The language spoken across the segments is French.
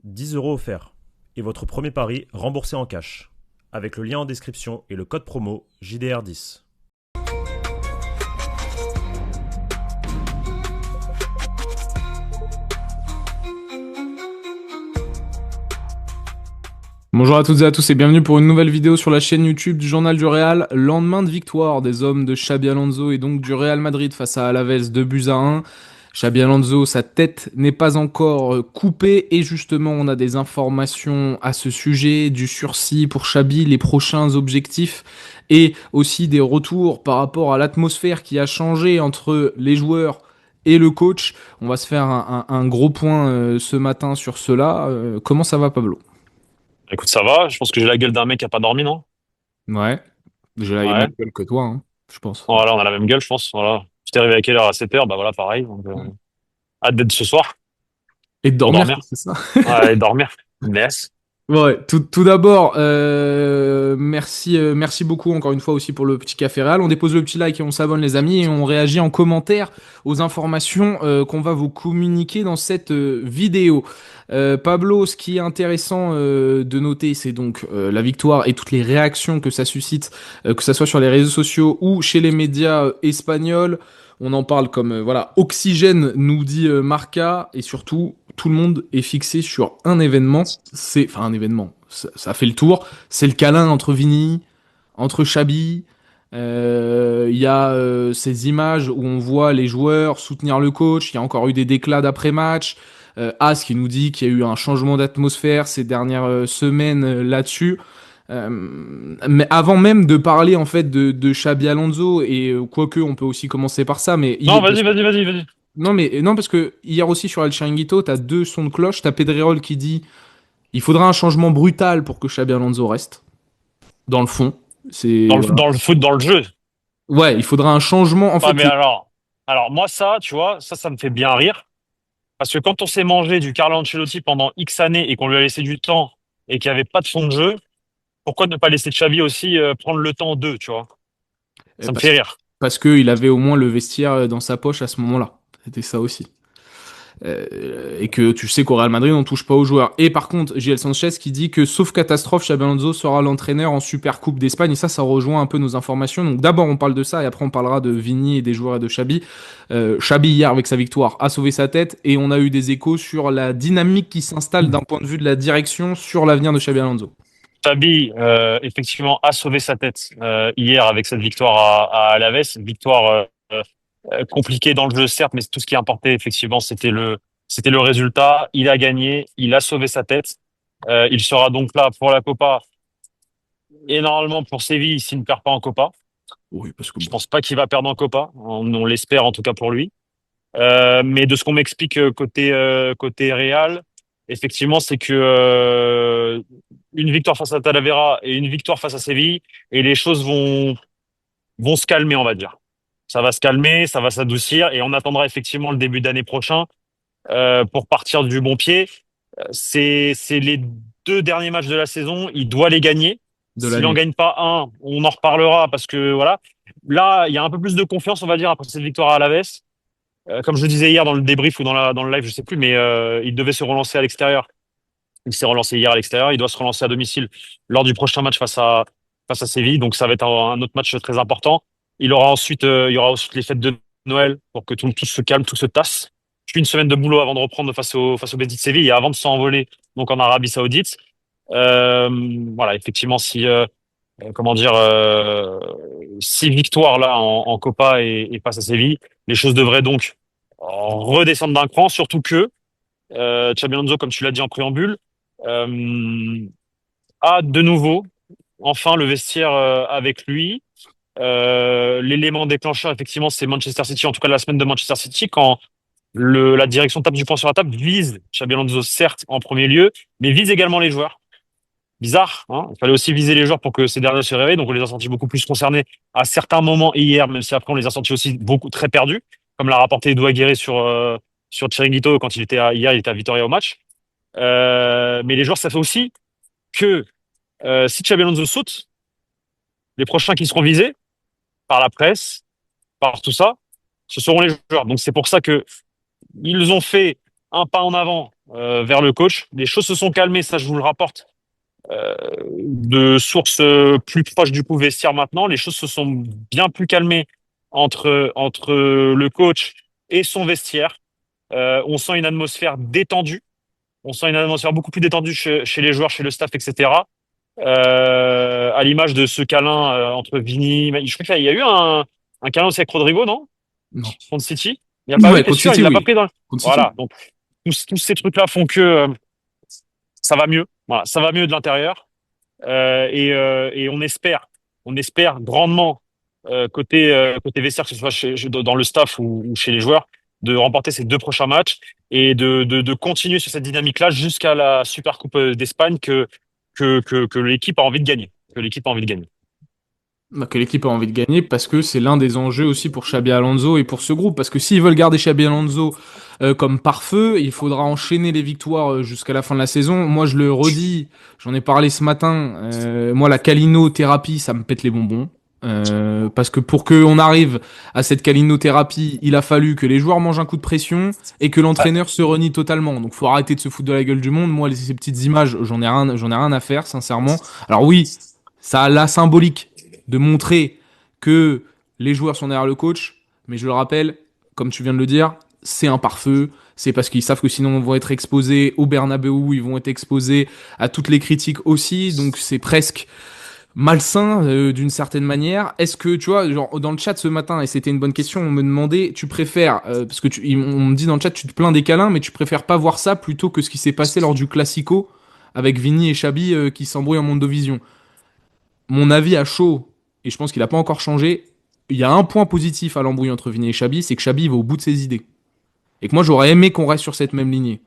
10 € offerts. Et votre premier pari remboursé en cash. Avec le lien en description et le code promo JDR10. Bonjour à toutes et à tous et bienvenue pour une nouvelle vidéo sur la chaîne YouTube du Journal du Real. Lendemain de victoire des hommes de Xabi Alonso et donc du Real Madrid face à Alaves 2-1. Xabi Alonso, sa tête n'est pas encore coupée et justement on a des informations à ce sujet, du sursis pour Xabi, les prochains objectifs et aussi des retours par rapport à l'atmosphère qui a changé entre les joueurs et le coach. On va se faire un gros point ce matin sur cela. Comment ça va, Pablo? Écoute, ça va. Je pense que j'ai la gueule d'un mec qui a pas dormi, non? Ouais, j'ai la même Ouais. gueule que toi, hein, je pense. Voilà, on a la même gueule, je pense. Voilà. Je t'ai arrivé à quelle heure? À 7 heures? Bah voilà, pareil. Donc, hâte d'être ce soir Et de pour dormir, dormir. c'est ça? Ouais, et dormir. Yes. Ouais, tout d'abord, merci beaucoup encore une fois aussi pour le petit café réel. On dépose le petit like et on s'abonne les amis et on réagit en commentaire aux informations qu'on va vous communiquer dans cette vidéo. Pablo, ce qui est intéressant de noter, c'est donc la victoire et toutes les réactions que ça suscite, que ça soit sur les réseaux sociaux ou chez les médias espagnols. On en parle comme voilà, oxygène nous dit Marca et surtout tout le monde est fixé sur un événement. C'est enfin un événement. Ça fait le tour. C'est le câlin entre Vini, entre Xabi. Il y a ces images où on voit les joueurs soutenir le coach. Il y a encore eu des déclats d'après-match. As qui nous dit qu'il y a eu un changement d'atmosphère ces dernières semaines là-dessus. Mais avant même de parler en fait de Xabi Alonso et quoique on peut aussi commencer par ça, mais Non, vas-y, vas-y, vas-y, vas-y. non mais non parce que hier aussi sur El Chiringuito, t'as deux sons de cloche, t'as Pedrerol qui dit il faudra un changement brutal pour que Xabi Alonso reste. Dans le fond, c'est voilà. Dans le foot, dans le jeu. Ouais, il faudra un changement en Ah, fait. mais alors moi, ça, tu vois, ça me fait bien rire. Parce que quand on s'est mangé du Carlo Ancelotti pendant X années et qu'on lui a laissé du temps et qu'il n'y avait pas de fond de jeu, pourquoi ne pas laisser Xavi aussi prendre le temps d'eux, tu vois? Ça me Parce fait rire. parce que il avait au moins le vestiaire dans sa poche à ce moment-là. C'était ça aussi. Et que tu sais qu'au Real Madrid, on touche pas aux joueurs. Et par contre, JL Sanchez qui dit que sauf catastrophe, Xabi Alonso sera l'entraîneur en Super Coupe d'Espagne. Et ça rejoint un peu nos informations. Donc d'abord, on parle de ça et après, on parlera de Vini et des joueurs et de Xabi. Xabi, hier, avec sa victoire, a sauvé sa tête et on a eu des échos sur la dynamique qui s'installe d'un point de vue de la direction sur l'avenir de Xabi Alonso. Xabi, effectivement, a sauvé sa tête hier avec cette victoire à Alaves. Une victoire compliquée dans le jeu, certes, mais tout ce qui importait, effectivement, c'était le résultat. Il a gagné, il a sauvé sa tête. Il sera donc là pour la Copa et normalement pour Séville s'il ne perd pas en Copa. Oui, parce que Je bon. pense pas qu'il va perdre en Copa. On l'espère en tout cas pour lui. Mais de ce qu'on m'explique côté Real, effectivement, c'est que une victoire face à Talavera et une victoire face à Séville, et les choses vont se calmer, on va dire. Ça va se calmer, ça va s'adoucir, et on attendra effectivement le début d'année prochain pour partir du bon pied. C'est les deux derniers matchs de la saison, il doit les gagner. De S'il en l'année. gagne pas un, on en reparlera parce que voilà. Là, il y a un peu plus de confiance, on va dire, après cette victoire à Alaves. Comme je le disais hier dans le débrief ou dans le live, je sais plus, mais il devait se relancer à l'extérieur. Il s'est relancé hier à l'extérieur. Il doit se relancer à domicile lors du prochain match face à Séville. Donc ça va être un autre match très important. Il y aura ensuite les fêtes de Noël pour que tout se calme, tout se tasse. Puis une semaine de boulot avant de reprendre face au Betis de Séville et avant de s'envoler donc en Arabie Saoudite. Euh, voilà, effectivement, comment dire, 6 victoires là en Copa et face à Séville, les choses devraient donc redescendre d'un cran, surtout que Xabi Alonso, comme tu l'as dit en préambule, euh, a de nouveau enfin le vestiaire avec lui. L'élément déclencheur, effectivement, c'est Manchester City, en tout cas la semaine de Manchester City, quand la direction tape du poing sur la table, vise Xabi Alonso, certes, en premier lieu, mais vise également les joueurs. Bizarre, hein. Il fallait aussi viser les joueurs pour que ces derniers se réveillent, donc on les a sentis beaucoup plus concernés à certains moments hier, même si après on les a sentis aussi beaucoup très perdus, comme l'a rapporté Edu Aguirre sur Chiringuito quand hier, il était à Vitoria au match. Mais les joueurs, ça fait aussi que si Xabi Alonso saute, les prochains qui seront visés par la presse, par tout ça, ce seront les joueurs. Donc c'est pour ça que ils ont fait un pas en avant vers le coach. Les choses se sont calmées, ça je vous le rapporte. De sources plus proches du coup vestiaire maintenant, les choses se sont bien plus calmées entre le coach et son vestiaire. On sent une atmosphère détendue. On sent une atmosphère beaucoup plus détendue chez les joueurs, chez le staff, etc. À l'image de ce câlin entre Vini, je crois qu'il y a eu un câlin aussi avec Rodrigo, non? Non. Contre City. Il n'y a pas eu, Ouais, t'es contre sûr? City, Il l'a pas oui. pris dans le... Contre City, oui. Voilà. Donc, tous ces trucs-là font que ça va mieux. Voilà, ça va mieux de l'intérieur. Et on espère grandement côté vestiaire, que ce soit dans le staff ou chez les joueurs, de remporter ces 2 prochains matchs et de continuer sur cette dynamique-là jusqu'à la Super Coupe d'Espagne que l'équipe a envie de gagner. Que l'équipe a envie de gagner. Bah, que l'équipe a envie de gagner parce que c'est l'un des enjeux aussi pour Xabi Alonso et pour ce groupe. Parce que s'ils veulent garder Xabi Alonso comme pare-feu, il faudra enchaîner les victoires jusqu'à la fin de la saison. Moi, je le redis, j'en ai parlé ce matin. Moi, la calinothérapie, ça me pète les bonbons. Parce que pour qu'on arrive à cette calinothérapie, il a fallu que les joueurs mangent un coup de pression et que Ouais. l'entraîneur se renie totalement. Donc, faut arrêter de se foutre de la gueule du monde. Moi, ces petites images, j'en ai rien à faire, sincèrement. Alors oui, ça a la symbolique de montrer que les joueurs sont derrière le coach, mais je le rappelle, comme tu viens de le dire, c'est un pare-feu. C'est parce qu'ils savent que sinon ils vont être exposés au Bernabeu, ils vont être exposés à toutes les critiques aussi, donc c'est presque malsain d'une certaine manière. Est-ce que tu vois, genre dans le chat ce matin, et c'était une bonne question, on me demandait, tu préfères, parce que on me dit dans le chat, tu te plains des câlins, mais tu préfères pas voir ça plutôt que ce qui s'est passé lors du Classico avec Vini et Xabi qui s'embrouillent en Mondovision. Mon avis à chaud, et je pense qu'il n'a pas encore changé, il y a un point positif à l'embrouille entre Vini et Xabi, c'est que Xabi va au bout de ses idées. Et que moi j'aurais aimé qu'on reste sur cette même lignée.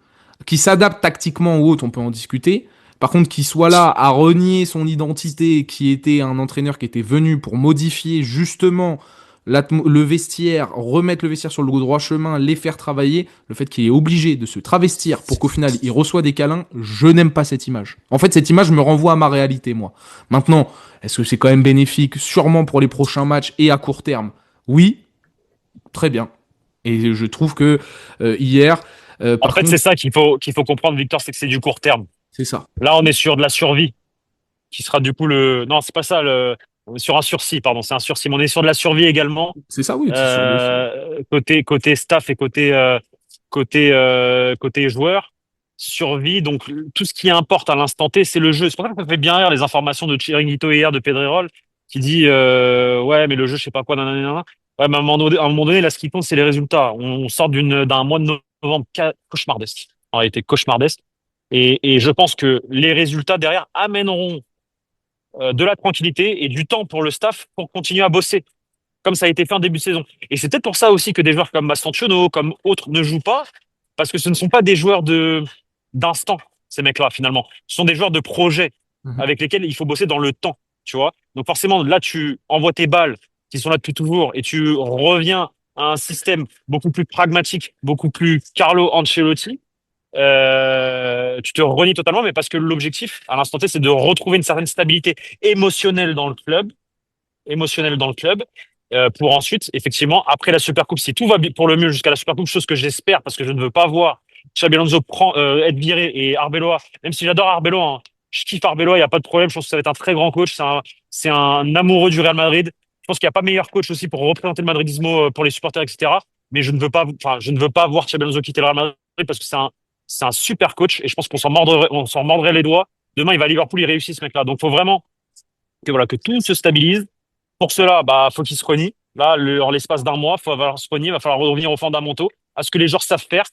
Qu'il s'adapte tactiquement ou autre, on peut en discuter. Par contre, qu'il soit là à renier son identité, qui était un entraîneur qui était venu pour modifier justement le vestiaire, remettre le vestiaire sur le droit chemin, les faire travailler, le fait qu'il est obligé de se travestir pour qu'au final il reçoit des câlins, je n'aime pas cette image. En fait, cette image me renvoie à ma réalité, moi. Maintenant, est-ce que c'est quand même bénéfique, sûrement pour les prochains matchs et à court terme? Oui, très bien. Et je trouve que hier, En par fait, c'est contre, ça qu'il faut comprendre, Victor, c'est que c'est du court terme. c'est ça. Là, on est sur de la survie, qui sera du coup le. Non, c'est pas ça. On est sur un sursis, pardon, c'est un sursis. Mais on est sur de la survie également, C'est ça, oui, c'est survie aussi. côté staff et côté joueur. Survie, donc tout ce qui importe à l'instant T, c'est le jeu. C'est pour ça que ça fait bien rire les informations de Chiringuito hier de Pedrerol qui dit ouais, mais le jeu, je sais pas quoi, nanana, nanana. Ouais, mais à un moment donné, là, ce qui compte, c'est les résultats. On sort d'un mois de novembre cauchemardesque. En réalité, cauchemardesque. Et je pense que les résultats derrière amèneront de la tranquillité et du temps pour le staff pour continuer à bosser, comme ça a été fait en début de saison. Et c'est peut-être pour ça aussi que des joueurs comme Mastantuono, comme autres, ne jouent pas, parce que ce ne sont pas des joueurs d'instant, ces mecs-là, finalement. Ce sont des joueurs de projet Mhm. avec lesquels il faut bosser dans le temps, tu vois. Donc forcément, là, tu envoies tes balles qui sont là depuis toujours et tu reviens à un système beaucoup plus pragmatique, beaucoup plus Carlo Ancelotti. Tu te renies totalement, mais parce que l'objectif, à l'instant T, c'est de retrouver une certaine stabilité émotionnelle dans le club, émotionnelle dans le club, pour ensuite, effectivement, après la Supercoupe, si tout va pour le mieux jusqu'à la Supercoupe, chose que j'espère, parce que je ne veux pas voir Xabi Alonso être viré et Arbeloa, même si j'adore Arbeloa, hein, je kiffe Arbeloa, il n'y a pas de problème, je pense que ça va être un très grand coach, c'est un amoureux du Real Madrid. Je pense qu'il n'y a pas meilleur coach aussi pour représenter le madridismo pour les supporters, etc. Mais je ne veux pas, enfin, je ne veux pas voir Xabi Alonso quitter le Real Madrid parce que c'est un super coach et je pense qu'on s'en mordrait les doigts. Demain, il va à Liverpool, il réussit ce mec-là. Donc, faut vraiment que voilà, que tout se stabilise. Pour cela, bah, faut qu'il se renie. Là, en l'espace d'un mois, il va falloir se renier, il va falloir revenir aux fondamentaux, à ce que les joueurs savent faire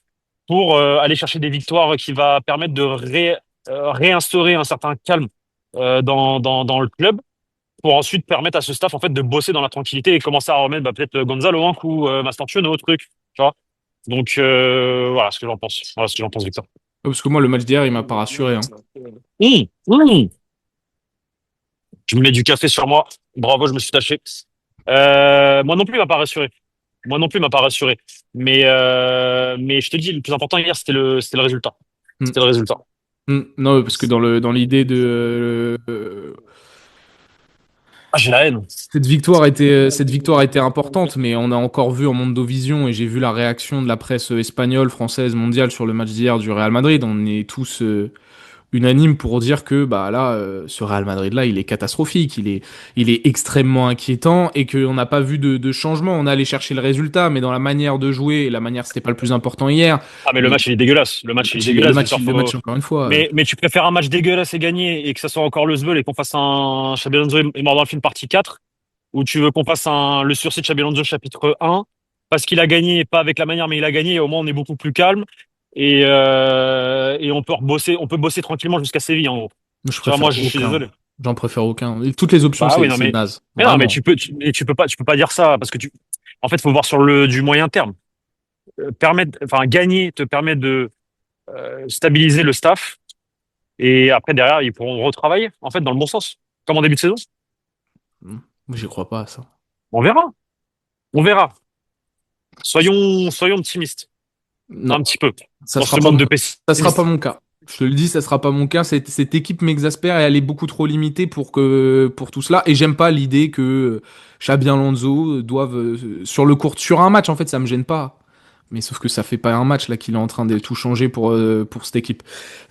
pour aller chercher des victoires qui va permettre de réinstaurer un certain calme dans le club pour ensuite permettre à ce staff en fait de bosser dans la tranquillité et commencer à remettre bah, peut-être Gonzalo un coup, Mastantuono, truc, tu vois. Donc voilà ce que j'en pense. Voilà ce que j'en pense, Victor. Parce que moi, le match d'hier, il m'a pas rassuré, hein. Mmh. Je me mets du café sur moi. Bravo, je me suis taché. Moi non plus, il m'a pas rassuré. Moi non plus, il m'a pas rassuré. Mais je te dis, le plus important hier, c'était le résultat. Mm. C'était le résultat. Mm. Non, parce que dans l'idée de Ah, j'ai la haine. Cette victoire était importante, mais on a encore vu en Mondovision et j'ai vu la réaction de la presse espagnole, française, mondiale sur le match d'hier du Real Madrid. On est tous unanimes pour dire que bah là, ce Real Madrid là, il est catastrophique, il est extrêmement inquiétant et qu'on n'a pas vu de changement. On est allé chercher le résultat, mais dans la manière de jouer, et la manière c'était pas le plus important hier. Ah, mais le Mais match, il est dégueulasse. Le match, il est dégueulasse, Victor. le match encore une fois. Mais tu préfères un match dégueulasse et gagné et que ça soit encore le Zbeul et qu'on fasse un Xabi Alonso est mort dans le film partie 4 ou tu veux qu'on fasse le sursis de Xabi Alonso chapitre 1 parce qu'il a gagné, pas avec la manière, mais il a gagné et au moins on est beaucoup plus calme et on peut bosser tranquillement jusqu'à Séville, en gros. Je Tu vois, moi, préfère je suis aucun. désolé. J'en préfère aucun. Et toutes les options, Bah oui, non, c'est naze. mais non, mais Vraiment. tu peux pas dire ça parce que en fait, faut voir sur du moyen terme. Enfin, gagner te permet de stabiliser le staff et après derrière ils pourront retravailler en fait dans le bon sens, comme en début de saison. Moi, j'y crois pas à ça. On verra, on verra. Soyons optimistes Non, un petit peu ça dans sera ce pas monde de ça sera pas pessimistes. mon cas. Je te le dis, ça sera pas mon cas. Cette équipe m'exaspère et elle est beaucoup trop limitée pour tout cela. Et j'aime pas l'idée que Xabi Alonso doive sur un match en fait, ça me gêne pas. Mais sauf que ça fait pas un match là qu'il est en train de tout changer pour cette équipe.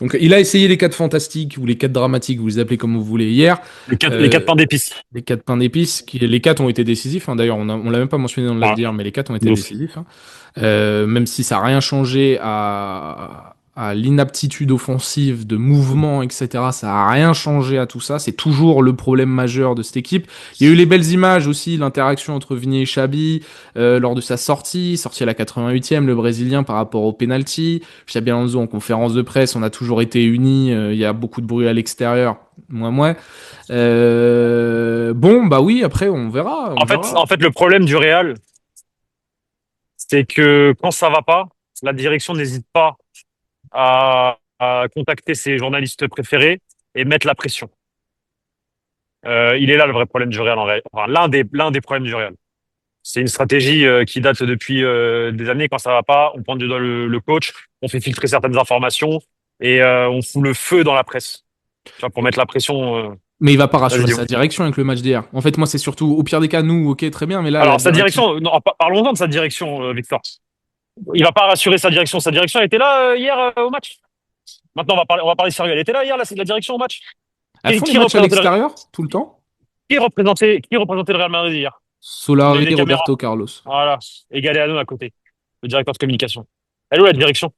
Donc il a essayé les 4 fantastiques ou les 4 dramatiques, vous les appelez comme vous voulez hier. Les quatre Euh, pains d'épices. les 4 pains d'épices, les 4 ont été décisifs. Hein. D'ailleurs, on l'a même pas mentionné dans le live Voilà. d'hier, mais les 4 ont été De ouf. décisifs. Hein. Même si ça n'a rien changé à l'inaptitude offensive, de mouvement, etc. Ça n'a rien changé à tout ça. C'est toujours le problème majeur de cette équipe. Il y a eu les belles images aussi, l'interaction entre Vini et Xabi lors de sa sortie à la 88e, le Brésilien par rapport au penalty. Xabi Alonso en conférence de presse, on a toujours été unis. Il y a beaucoup de bruit à l'extérieur. Moi. Bon, bah oui, après on verra. En fait, le problème du Real, c'est que quand ça va pas, la direction n'hésite pas à contacter ses journalistes préférés et mettre la pression. Il est là le vrai problème du Real en réalité. Enfin, l'un des problèmes du Real. C'est une stratégie qui date depuis des années. Quand ça va pas, on pointe du doigt le coach, on fait filtrer certaines informations et on fout le feu dans la presse. Tu vois, pour mettre la pression. Mais il va pas Vas-y, rassurer dis-moi. sa direction avec le match d'hier. En fait, moi, c'est surtout, au pire des cas, nous, ok, très bien, mais là, la Alors sa direction. direction, non, parlons-en de sa direction, Victor. Il va pas rassurer sa direction. Sa direction, elle était là hier au match. Maintenant, on va parler sérieux. Elle était là hier, la direction au match. Elles font les Qui matchs à représentait l'extérieur, tout le temps. qui représentait le Real Madrid hier? Il y avait Solari, des caméras. Roberto Carlos. Voilà. Et Galeano à côté, le directeur de communication. Elle est où la direction?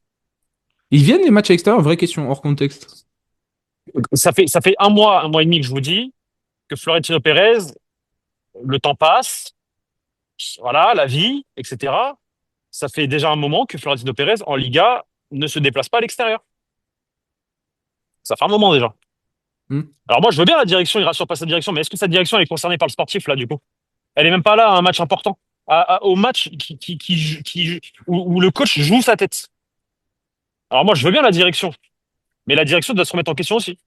Ils viennent les matchs à l'extérieur, vraie question, hors contexte. Ça fait un mois et demi que je vous dis que Florentino Pérez, le temps passe, voilà, la vie, etc. Ça fait déjà un moment que Florentino Pérez, en Liga, ne se déplace pas à l'extérieur. Ça fait un moment déjà. Hmm. Alors moi, je veux bien la direction, il rassure pas sa direction, mais est-ce que sa direction elle est concernée par le sportif, là, du coup? Elle est même pas là à un match important. Au match où le coach joue sa tête. Alors moi, je veux bien la direction, mais la direction doit se remettre en question aussi.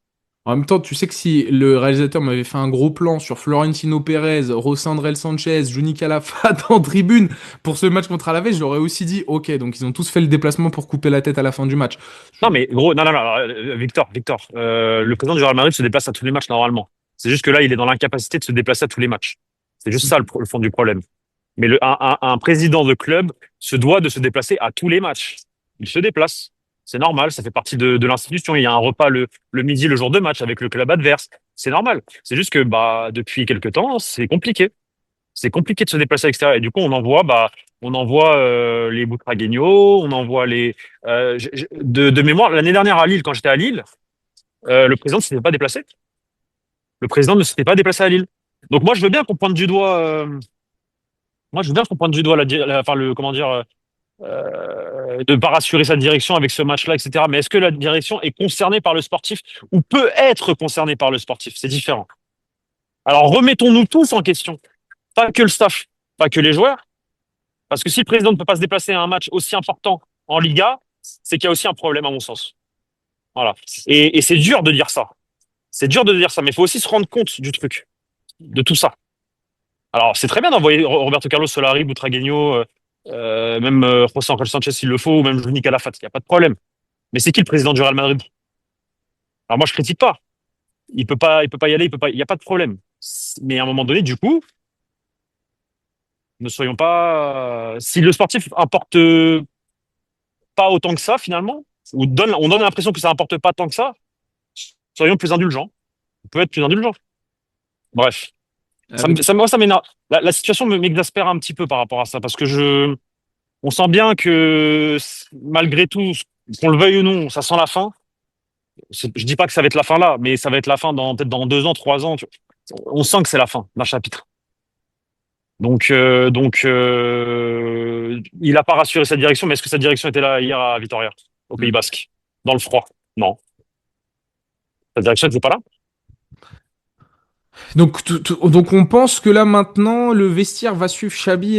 En même temps, tu sais que si le réalisateur m'avait fait un gros plan sur Florentino Pérez, Rosandrel Sanchez, Juni Calafat en tribune pour ce match contre Alavés, j'aurais aussi dit ok, donc ils ont tous fait le déplacement pour couper la tête à la fin du match. Non, mais gros, non, non, non, Victor, le président du Real Madrid se déplace à tous les matchs normalement. C'est juste que là, il est dans l'incapacité de se déplacer à tous les matchs. C'est juste ça le fond du problème. Mais un président de club se doit de se déplacer à tous les matchs. Il se déplace. C'est normal, ça fait partie de l'institution. Il y a un repas le midi, le jour de match avec le club adverse. C'est normal. C'est juste que bah depuis quelque temps, c'est compliqué. C'est compliqué de se déplacer à l'extérieur. Et du coup, on envoie les Boutragueño, on envoie de mémoire. L'année dernière à Lille, quand j'étais à Lille, le président ne s'était pas déplacé. Le président ne s'était pas déplacé à Lille. Donc moi, je veux bien qu'on pointe du doigt. Moi, je veux bien qu'on pointe du doigt enfin le comment dire de pas rassurer sa direction avec ce match-là, etc. Mais est-ce que la direction est concernée par le sportif ou peut être concernée par le sportif? C'est différent. Alors remettons-nous tous en question, pas que le staff, pas que les joueurs, parce que si le président ne peut pas se déplacer à un match aussi important en Liga, c'est qu'il y a aussi un problème à mon sens. Voilà. Et c'est dur de dire ça. C'est dur de dire ça, mais il faut aussi se rendre compte du truc, de tout ça. Alors c'est très bien d'envoyer Roberto Carlos, Solari, Butragueño, même José Ángel Sanchez s'il le faut, ou même Juni Calafat, il n'y a pas de problème. Mais c'est qui le président du Real Madrid? Alors moi je critique pas. Il peut pas y aller, il y a pas de problème. Mais à un moment donné, du coup, ne soyons pas. Si le sportif importe pas autant que ça, finalement, on donne l'impression que ça importe pas tant que ça, soyons plus indulgents. On peut être plus indulgent. Bref. Avec... Moi, ça m'énerve. La situation m'exaspère un petit peu par rapport à ça, parce que on sent bien que malgré tout, qu'on le veuille ou non, ça sent la fin. Je dis pas que ça va être la fin là, mais ça va être la fin peut-être dans 2 ans, 3 ans. On sent que c'est la fin d'un chapitre. Il a pas rassuré sa direction, mais est-ce que sa direction était là hier à Vitoria, au Pays Hmm. Basque, dans le froid? Non, sa direction n'était pas là. Donc on pense que là maintenant le vestiaire va suivre Xabi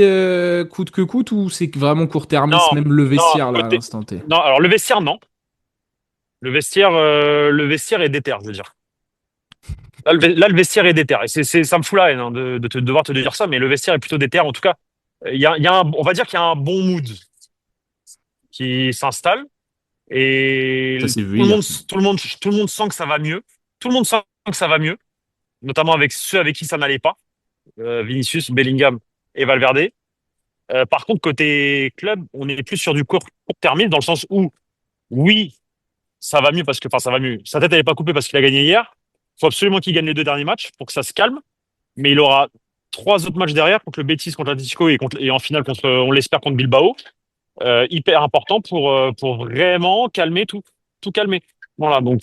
coûte que coûte ou c'est vraiment court-termiste Non, même le non, vestiaire là à l'instant T. non. Alors le vestiaire, non. Le vestiaire est déter, je veux dire. Là, le vestiaire est déter. Et ça me fout la haine hein, de devoir te dire ça, mais le vestiaire est plutôt déter. En tout cas, on va dire qu'il y a un bon mood qui s'installe et Ça s'est vu hier. tout le monde sent que ça va mieux. Tout le monde sent que ça va mieux, notamment avec ceux avec qui ça n'allait pas, Vinicius, Bellingham et Valverde. Par contre, côté club, on est plus sur du court-termisme dans le sens où, oui, ça va mieux enfin, ça va mieux. Sa tête, elle n'est pas coupée parce qu'il a gagné hier. Il faut absolument qu'il gagne les 2 derniers matchs pour que ça se calme. Mais il aura 3 autres matchs derrière contre le Betis, contre l'Atlético et en finale contre, on l'espère, contre Bilbao. Hyper important pour vraiment calmer tout calmer. Voilà, moi,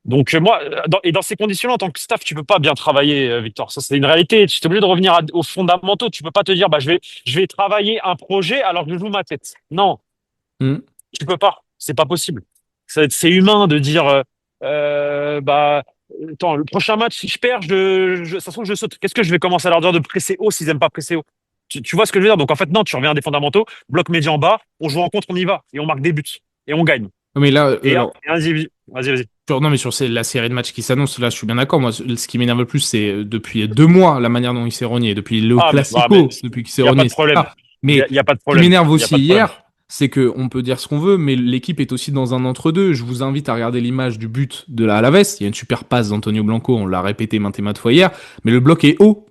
dans ces conditions-là, en tant que staff, tu peux pas bien travailler, Victor. Ça, c'est une réalité. Tu es obligé de revenir aux fondamentaux. Tu peux pas te dire, bah, je vais travailler un projet alors que je joue ma tête. Non, Hmm. tu peux pas. C'est pas possible. C'est humain de dire, bah, attends, le prochain match, si je perds, ça se trouve, je saute. Qu'est-ce que je vais commencer à leur dire de presser haut s'ils aiment pas presser haut? Tu vois ce que je veux dire? Donc, en fait, non, tu reviens à des fondamentaux, bloc médian en bas, on joue en contre, on y va, et on marque des buts, et on gagne. Mais là alors Et vas-y. non mais sur la série de matchs qui s'annonce là je suis bien d'accord. Moi ce qui m'énerve le plus c'est depuis 2 mois la manière dont il s'est renié depuis le Mais Classico depuis qu'il s'est il y a pas renié de c'est problème. ça. Mais Il y a pas de ce qui problème. m'énerve Il y a pas aussi de problème. hier c'est que on peut dire ce qu'on veut mais l'équipe est aussi dans un entre-deux. Je vous invite à regarder l'image du but de la Alaves. Il y a une super passe d'Antonio Blanco, on l'a répété maintes et maintes fois hier, mais le bloc est haut,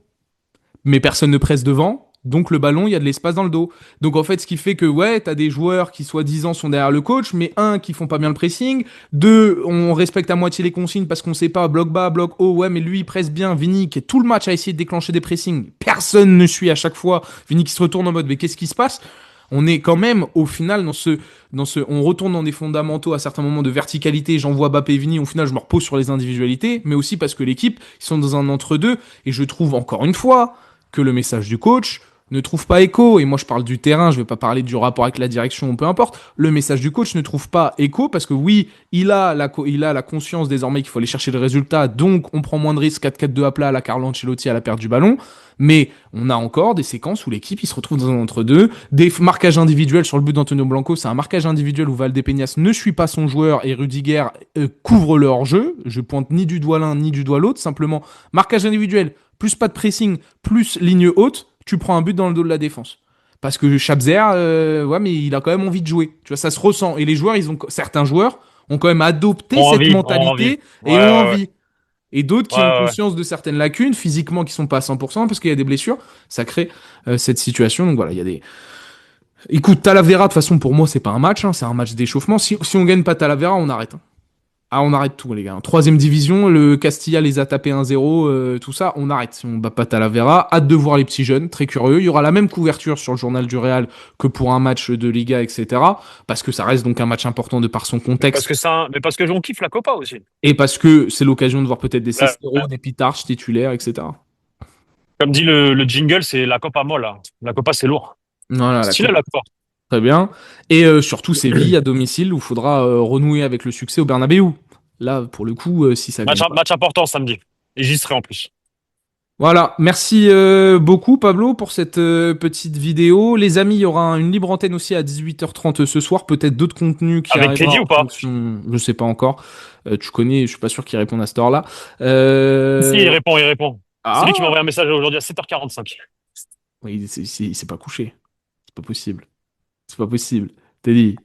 mais personne ne presse devant. Donc le ballon, il y a de l'espace dans le dos. Donc en fait, ce qui fait que ouais, t'as des joueurs qui soi-disant sont derrière le coach, mais un qui font pas bien le pressing, deux on respecte à moitié les consignes parce qu'on sait pas bloc bas, bloc haut. Ouais, mais lui il presse bien. Vini qui est tout le match à essayer de déclencher des pressings, personne ne suit à chaque fois. Vini qui se retourne en mode mais qu'est-ce qui se passe? On est quand même au final on retourne dans des fondamentaux à certains moments de verticalité. J'envoie Bappé et Vini. Au final, je me repose sur les individualités, mais aussi parce que l'équipe ils sont dans un entre-deux. Et je trouve encore une fois que le message du coach ne trouve pas écho, et moi je parle du terrain, je vais pas parler du rapport avec la direction ou peu importe, le message du coach ne trouve pas écho parce que oui, il a la conscience désormais qu'il faut aller chercher le résultat, donc on prend moins de risques 4-4-2 à plat à la Carlo Ancelotti à la perte du ballon, mais on a encore des séquences où l'équipe il se retrouve dans un entre-deux, des marquages individuels sur le but d'Antonio Blanco, c'est un marquage individuel où Valdépenias ne suit pas son joueur et Rudiger couvre le hors-jeu, je pointe ni du doigt l'un ni du doigt l'autre, simplement marquage individuel, plus pas de pressing, plus ligne haute, tu prends un but dans le dos de la défense. Parce que Chabzer, ouais, mais il a quand même envie de jouer. Tu vois, ça se ressent. Et les joueurs, certains joueurs ont quand même adopté cette Ont envie. mentalité Ouais, et ont ouais, envie. Et d'autres ouais, qui ont ouais, ouais. conscience de certaines lacunes physiquement qui sont pas à 100% parce qu'il y a des blessures. Ça crée cette situation. Donc voilà, il y a des. Écoute, Talavera, de toute façon, pour moi, c'est pas un match, hein, c'est un match d'échauffement. Si on gagne pas Talavera, on arrête. Hein. Ah, on arrête tout, les gars. Troisième division, le Castilla les a tapés 1-0, tout ça, on arrête. Si on bat pas Talavera, hâte de voir les petits jeunes, très curieux. Il y aura la même couverture sur le journal du Real que pour un match de Liga, etc. Parce que ça reste donc un match important de par son contexte. Mais parce que on kiffe la Copa aussi. Et parce que c'est l'occasion de voir peut-être des Là, Cestero, des Pitarch titulaires, etc. comme dit le jingle, c'est la Copa molle. La Copa, c'est lourd. Voilà, la Stylé Copa. la Copa. Très bien. Et surtout Séville à domicile où il faudra renouer avec le succès au Bernabéu. Là, pour le coup, si ça gagne pas. Match important samedi. Et j'y serai en plus. Voilà, merci beaucoup Pablo pour cette petite vidéo. Les amis, il y aura une libre antenne aussi à 18h30 ce soir, peut-être d'autres contenus qui Avec arrivera Teddy ou en pas? fonction, je sais pas encore. Tu connais, je suis pas sûr qu'il réponde à cette heure-là. Si, il répond. C'est lui qui m'a Ah, envoyé un message aujourd'hui à 7h45. oui, il s'est pas couché. C'est pas possible. C'est pas possible. T'es dit.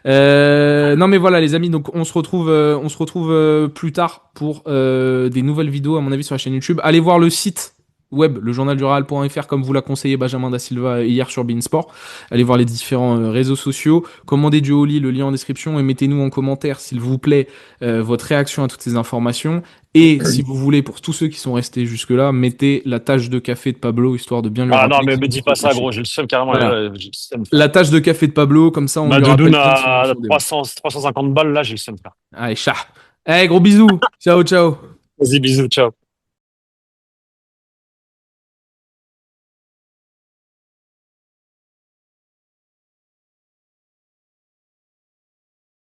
Non mais voilà les amis, donc on se retrouve plus tard pour des nouvelles vidéos à mon avis sur la chaîne YouTube. Allez voir le site web, lejournaldureal.fr comme vous l'a conseillé Benjamin da Silva hier sur Beansport. Allez voir les différents réseaux sociaux. Commandez du Oli, le lien en description et mettez-nous en commentaire s'il vous plaît votre réaction à toutes ces informations. Et si vous voulez, pour tous ceux qui sont restés jusque-là, mettez la tasse de café de Pablo histoire de bien lui Ah non, rappeler mais qu'il me faut dis se pas ça, recoucher. gros. J'ai le seum carrément. Voilà. J'ai le seum, frère. La tache de café de Pablo, comme ça on Ma lui doudoune rappelle plein de à souvenirs. 350 balles, là, j'ai le seum, frère. Allez, chat. Allez, gros bisous. Ciao, ciao. Vas-y, bisous, ciao.